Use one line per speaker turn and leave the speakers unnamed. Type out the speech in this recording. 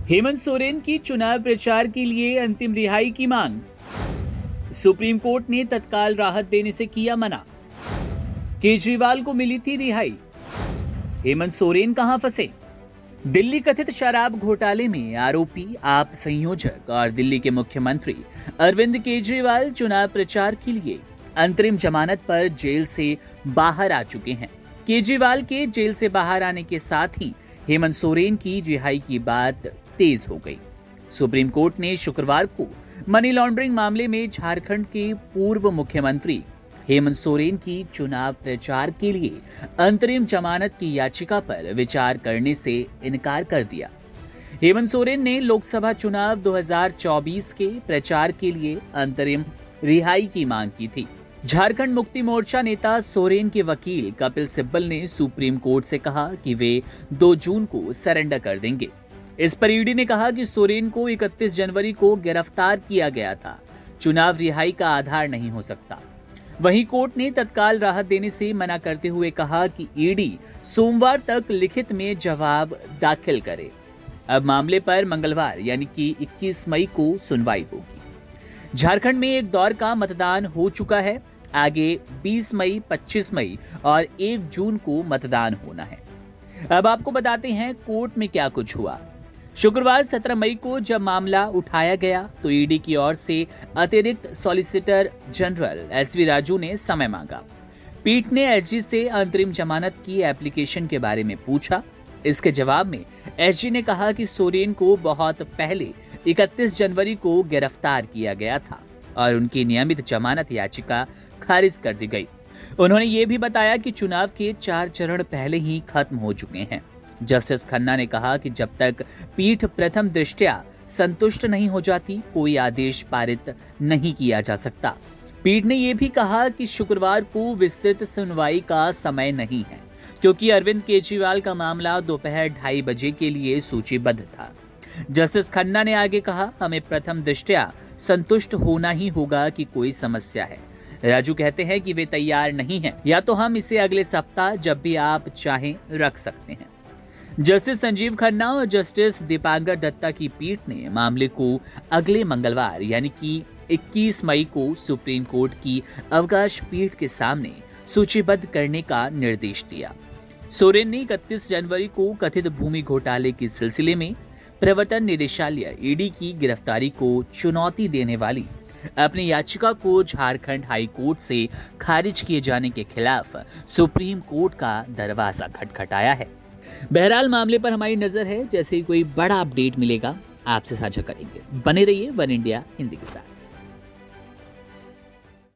हेमंत सोरेन की चुनाव प्रचार के लिए अंतिम रिहाई की मांग। सुप्रीम कोर्ट ने तत्काल राहत देने से किया मना। केजरीवाल को मिली थी रिहाई। हेमंत सोरेन कहां फंसे? दिल्ली कथित शराब घोटाले में आरोपी आप संयोजक और दिल्ली के मुख्यमंत्री अरविंद केजरीवाल चुनाव प्रचार के लिए अंतरिम जमानत पर जेल से बाहर आ चुके हैं। केजरीवाल के जेल से बाहर आने के साथ ही हेमंत सोरेन की रिहाई की बात तेज हो गई। सुप्रीम कोर्ट ने शुक्रवार को मनी लॉन्ड्रिंग मामले में झारखंड के पूर्व मुख्यमंत्री हेमंत सोरेन की चुनाव प्रचार के लिए अंतरिम जमानत की याचिका पर विचार करने से इनकार कर दिया। हेमंत सोरेन ने लोकसभा चुनाव 2024 के प्रचार के लिए अंतरिम रिहाई की मांग की थी। झारखंड मुक्ति मोर्चा नेता सोरेन के वकील कपिल सिब्बल ने सुप्रीम कोर्ट से कहा कि वे 2 जून को सरेंडर कर देंगे। इस पर ईडी ने कहा कि सोरेन को 31 जनवरी को गिरफ्तार किया गया था, चुनाव रिहाई का आधार नहीं हो सकता। वहीं कोर्ट ने तत्काल राहत देने से मना करते हुए कहा कि ईडी सोमवार तक लिखित में जवाब दाखिल करे। अब मामले पर मंगलवार यानी कि 21 मई को सुनवाई होगी। झारखंड में एक दौर का मतदान हो चुका है। आगे 20 मई, 25 मई और 1 जून को मतदान होना है। अब आपको बताते हैं कोर्ट में क्या कुछ हुआ। शुक्रवार 17 मई को जब मामला उठाया गया तो ईडी की ओर से अतिरिक्त सॉलिसिटर जनरल एसवी राजू ने समय मांगा। पीठ ने एसजी से अंतरिम जमानत की एप्लीकेशन के बारे में पूछा। इसके जवाब में एसजी ने कहा कि सोरेन को बहुत पहले 31 जनवरी को गिरफ्तार किया गया था और उनकी नियमित जमानत याचिका खारिज कर दी गई। उन्होंने ये भी बताया कि चुनाव के 4 चरण पहले ही खत्म हो चुके हैं। जस्टिस खन्ना ने कहा कि जब तक पीठ प्रथम दृष्टया संतुष्ट नहीं हो जाती, कोई आदेश पारित नहीं किया जा सकता। पीठ ने यह भी कहा कि शुक्रवार को विस्तृत सुनवाई का समय नहीं है, क्योंकि अरविंद केजरीवाल का मामला दोपहर 2:30 बजे के लिए सूचीबद्ध था। जस्टिस खन्ना ने आगे कहा, हमें प्रथम दृष्टया संतुष्ट होना ही होगा कि कोई समस्या है। राजू कहते हैं कि वे तैयार नहीं हैं, या तो हम इसे अगले सप्ताह जब भी आप चाहें रख सकते हैं। जस्टिस संजीव खन्ना और जस्टिस दीपांकर दत्ता की पीठ ने मामले को अगले मंगलवार यानी कि 21 मई को सुप्रीम कोर्ट की अवकाश पीठ के सामने सूचीबद्ध करने का निर्देश दिया। सोरेन ने 31 जनवरी को कथित भूमि घोटाले के सिलसिले में प्रवर्तन निदेशालय ईडी की गिरफ्तारी को चुनौती देने वाली अपनी याचिका को झारखंड हाई कोर्ट से खारिज किए जाने के खिलाफ सुप्रीम कोर्ट का दरवाजा खटखटाया है। बहरहाल मामले पर हमारी नजर है। जैसे ही कोई बड़ा अपडेट मिलेगा आपसे साझा करेंगे। बने रहिए वन इंडिया हिंदी के साथ।